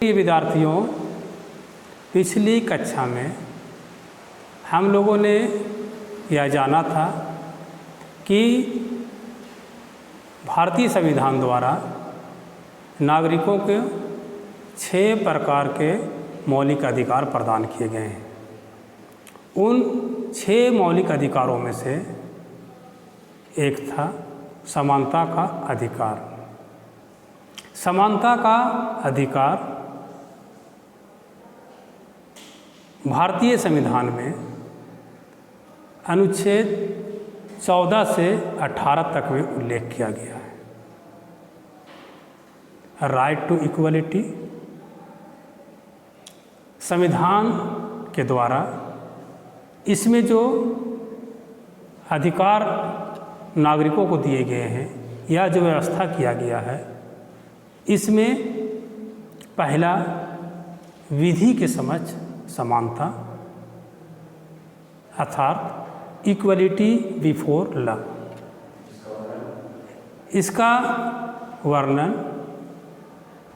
प्रिय विद्यार्थियों, पिछली कक्षा में हम लोगों ने यह जाना था कि भारतीय संविधान द्वारा नागरिकों के 6 प्रकार के मौलिक अधिकार प्रदान किए गए हैं। उन 6 मौलिक अधिकारों में से एक था समानता का अधिकार। समानता का अधिकार भारतीय संविधान में अनुच्छेद 14 से 18 तक में उल्लेख किया गया है। राइट टू इक्वलिटी संविधान के द्वारा इसमें जो अधिकार नागरिकों को दिए गए हैं या जो व्यवस्था किया गया है, इसमें पहला विधि के समक्ष समानता अर्थात इक्वलिटी बिफोर लॉ। इसका वर्णन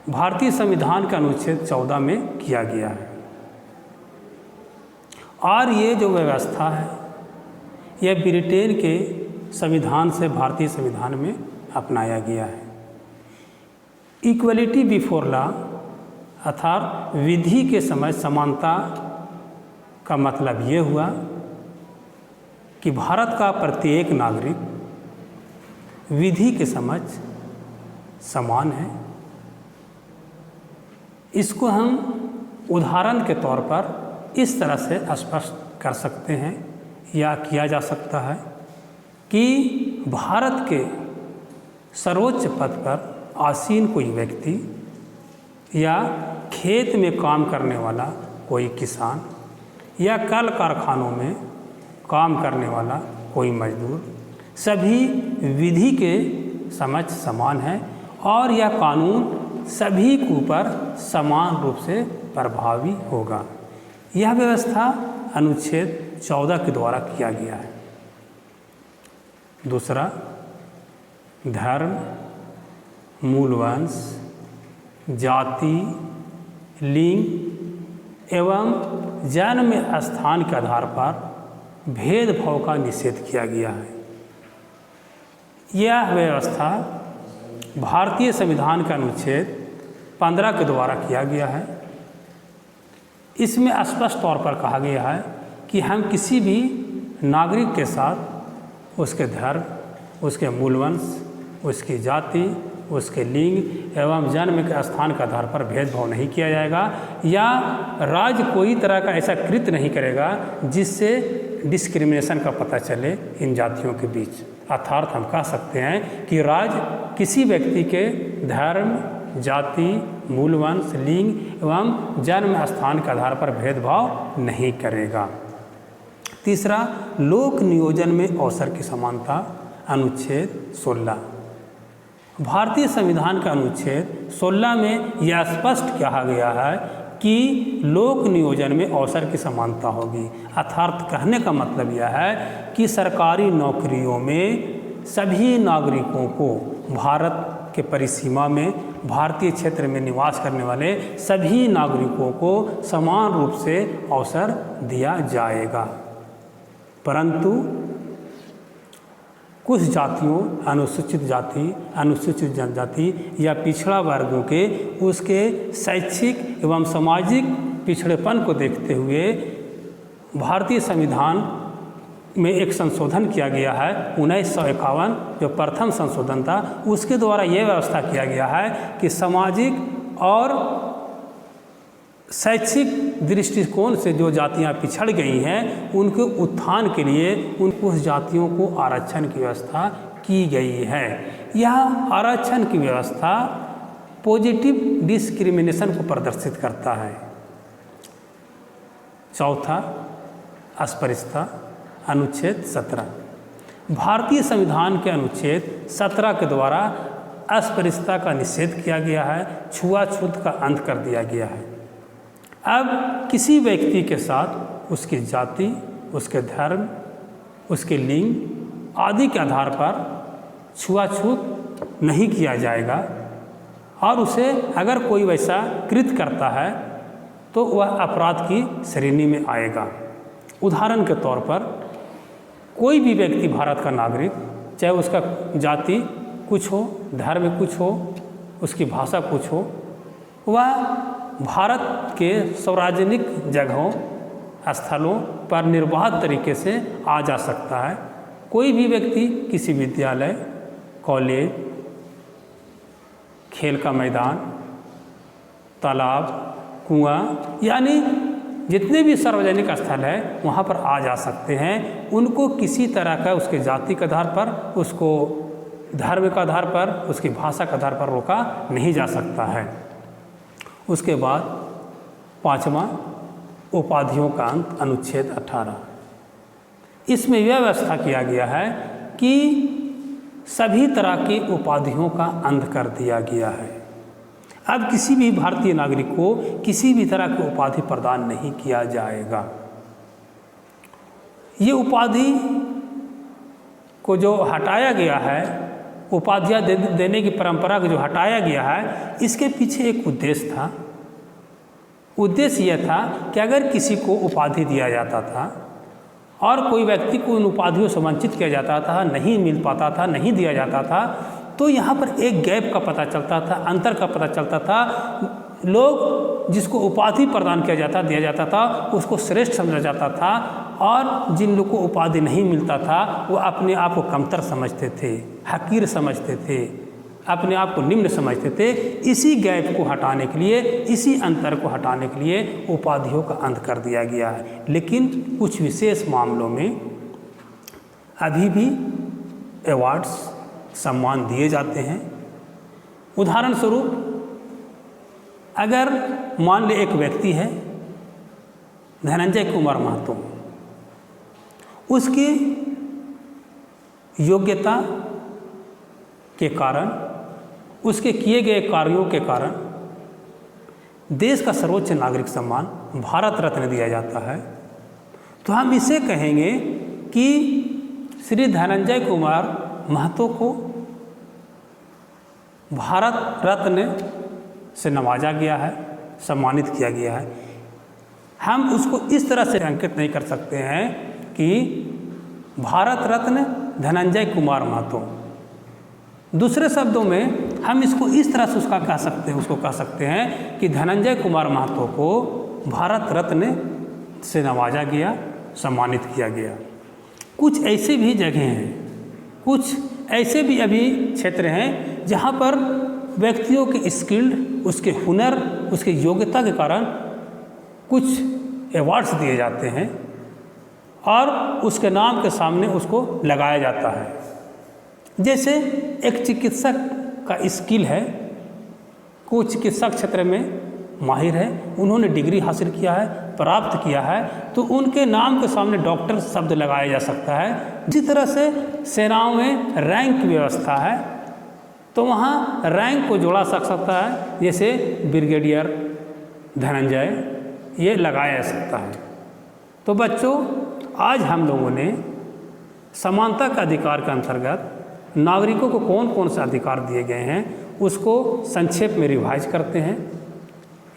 भारतीय संविधान के अनुच्छेद 14 में किया गया है और ये जो व्यवस्था है यह ब्रिटेन के संविधान से भारतीय संविधान में अपनाया गया है। इक्वलिटी बिफोर लॉ अर्थात विधि के समक्ष समानता का मतलब ये हुआ कि भारत का प्रत्येक नागरिक विधि के समक्ष समान है। इसको हम उदाहरण के तौर पर इस तरह से स्पष्ट कर सकते हैं या किया जा सकता है कि भारत के सर्वोच्च पद पर आसीन कोई व्यक्ति या खेत में काम करने वाला कोई किसान या कल कारखानों में काम करने वाला कोई मजदूर सभी विधि के समक्ष समान है और यह कानून सभी के ऊपर समान रूप से प्रभावी होगा। यह व्यवस्था अनुच्छेद 14 के द्वारा किया गया है। दूसरा, धर्म, मूलवंश, जाति, लिंग एवं जन्म स्थान के आधार पर भेदभाव का निषेध किया गया है। यह व्यवस्था भारतीय संविधान के अनुच्छेद 15 के द्वारा किया गया है। इसमें स्पष्ट तौर पर कहा गया है कि हम किसी भी नागरिक के साथ उसके धर्म, उसके मूलवंश, उसकी जाति, उसके लिंग एवं जन्म के स्थान के आधार पर भेदभाव नहीं किया जाएगा या राज्य कोई तरह का ऐसा कृत्य नहीं करेगा जिससे डिस्क्रिमिनेशन का पता चले इन जातियों के बीच। अर्थात हम कह सकते हैं कि राज्य किसी व्यक्ति के धर्म, जाति, मूलवंश, लिंग एवं जन्म स्थान के आधार पर भेदभाव नहीं करेगा। तीसरा, लोक नियोजन में अवसर की समानता अनुच्छेद 16। भारतीय संविधान का अनुच्छेद 16 में यह स्पष्ट कहा गया है कि लोक नियोजन में अवसर की समानता होगी। अर्थात कहने का मतलब यह है कि सरकारी नौकरियों में सभी नागरिकों को भारत के परिसीमा में भारतीय क्षेत्र में निवास करने वाले सभी नागरिकों को समान रूप से अवसर दिया जाएगा। परंतु कुछ जातियों, अनुसूचित जाति, अनुसूचित जनजाति या पिछड़ा वर्गों के उसके शैक्षिक एवं सामाजिक पिछड़ेपन को देखते हुए भारतीय संविधान में एक संशोधन किया गया है 1951, जो प्रथम संशोधन था। उसके द्वारा यह व्यवस्था किया गया है कि सामाजिक और शैक्षिक दृष्टिकोण से जो जातियां पिछड़ गई हैं उनके उत्थान के लिए उस जातियों को आरक्षण की व्यवस्था की गई है। यह आरक्षण की व्यवस्था पॉजिटिव डिस्क्रिमिनेशन को प्रदर्शित करता है। चौथा, अस्पृश्यता अनुच्छेद 17। भारतीय संविधान के अनुच्छेद 17 के द्वारा अस्पृश्यता का निषेध किया गया है, छुआछूत का अंत कर दिया गया है। अब किसी व्यक्ति के साथ उसकी जाति, उसके धर्म, उसके लिंग आदि के आधार पर छुआछूत नहीं किया जाएगा और उसे अगर कोई वैसा कृत करता है तो वह अपराध की श्रेणी में आएगा। उदाहरण के तौर पर कोई भी व्यक्ति भारत का नागरिक, चाहे उसका जाति कुछ हो, धर्म कुछ हो, उसकी भाषा कुछ हो, वह भारत के सार्वजनिक जगहों स्थलों पर निर्बाध तरीके से आ जा सकता है। कोई भी व्यक्ति किसी विद्यालय, कॉलेज, खेल का मैदान, तालाब, कुआं, यानी जितने भी सार्वजनिक स्थल है वहाँ पर आ जा सकते हैं। उनको किसी तरह का उसके जाति के आधार पर, उसको धर्म के आधार पर, उसकी भाषा के आधार पर रोका नहीं जा सकता है। उसके बाद 5वां उपाधियों का अंत, अनुच्छेद 18। इसमें यह व्यवस्था किया गया है कि सभी तरह की उपाधियों का अंत कर दिया गया है। अब किसी भी भारतीय नागरिक को किसी भी तरह की उपाधि प्रदान नहीं किया जाएगा। ये उपाधि को जो हटाया गया है, उपाधियाँ देने की परंपरा को जो हटाया गया है, इसके पीछे एक उद्देश्य था। उद्देश्य यह था कि अगर किसी को उपाधि दिया जाता था और कोई व्यक्ति को उन उपाधियों से वंचित किया जाता था, नहीं मिल पाता था, नहीं दिया जाता था, तो यहाँ पर एक गैप का पता चलता था, अंतर का पता चलता था। लोग जिसको उपाधि प्रदान किया जाता, दिया जाता था, उसको श्रेष्ठ समझा जाता था, और जिन लोगों को उपाधि नहीं मिलता था वो अपने आप को कमतर समझते थे, हकीर समझते थे, अपने आप को निम्न समझते थे। इसी गैप को हटाने के लिए, इसी अंतर को हटाने के लिए उपाधियों का अंत कर दिया गया है। लेकिन कुछ विशेष मामलों में अभी भी अवार्ड्स, सम्मान दिए जाते हैं। उदाहरण स्वरूप, अगर मान ले एक व्यक्ति है धनंजय कुमार महतो, उसकी योग्यता के कारण, उसके किए गए कार्यों के कारण देश का सर्वोच्च नागरिक सम्मान भारत रत्न दिया जाता है, तो हम इसे कहेंगे कि श्री धनंजय कुमार महतो को भारत रत्न से नवाजा गया है, सम्मानित किया गया है। हम उसको इस तरह से अंकित नहीं कर सकते हैं कि भारत रत्न धनंजय कुमार महतो। दूसरे शब्दों में हम इसको इस तरह से उसको कह सकते हैं कि धनंजय कुमार महतो को भारत रत्न से नवाजा गया, सम्मानित किया गया। कुछ ऐसे भी जगह हैं, कुछ ऐसे भी अभी क्षेत्र हैं जहाँ पर व्यक्तियों के स्किल्ड, उसके हुनर, उसके योग्यता के कारण कुछ अवार्ड्स दिए जाते हैं और उसके नाम के सामने उसको लगाया जाता है। जैसे एक चिकित्सक का स्किल है, कोई चिकित्सक क्षेत्र में माहिर है, उन्होंने डिग्री हासिल किया है, प्राप्त किया है, तो उनके नाम के सामने डॉक्टर शब्द लगाया जा सकता है। जिस तरह से सेनाओं में रैंक व्यवस्था है, तो वहाँ रैंक को जोड़ा सकता है, जैसे ब्रिगेडियर धनंजय, ये लगाया जा सकता है। तो बच्चों, आज हम लोगों ने समानता के अधिकार के अंतर्गत नागरिकों को कौन कौन से अधिकार दिए गए हैं उसको संक्षेप में रिवाइज करते हैं।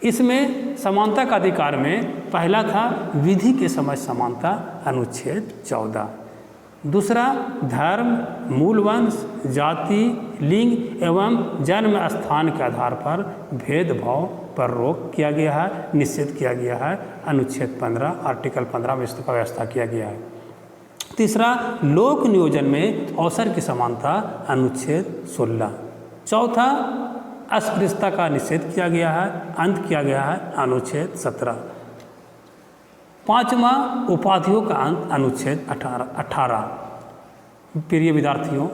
इसमें समानता का अधिकार में पहला था विधि के समक्ष समानता, अनुच्छेद 14। दूसरा, धर्म, मूल वंश, जाति, लिंग एवं जन्म स्थान के आधार पर भेदभाव पर रोक किया गया है, निषेध किया गया है, अनुच्छेद 15, आर्टिकल 15 में इसका व्यवस्था किया गया है। तीसरा, लोक नियोजन में अवसर की समानता, अनुच्छेद 16। चौथा, अस्पृश्यता का निषेध किया गया है, अंत किया गया है, अनुच्छेद 17। पाँचवा, उपाधियों का अंत, अनुच्छेद 18। प्रिय विद्यार्थियों,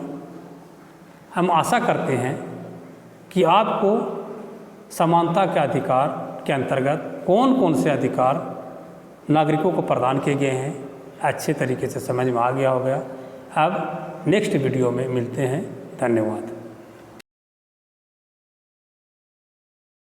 हम आशा करते हैं कि आपको समानता के अधिकार के अंतर्गत कौन कौन से अधिकार नागरिकों को प्रदान किए गए हैं अच्छे तरीके से समझ में आ गया होगा। अब नेक्स्ट वीडियो में मिलते हैं। धन्यवाद।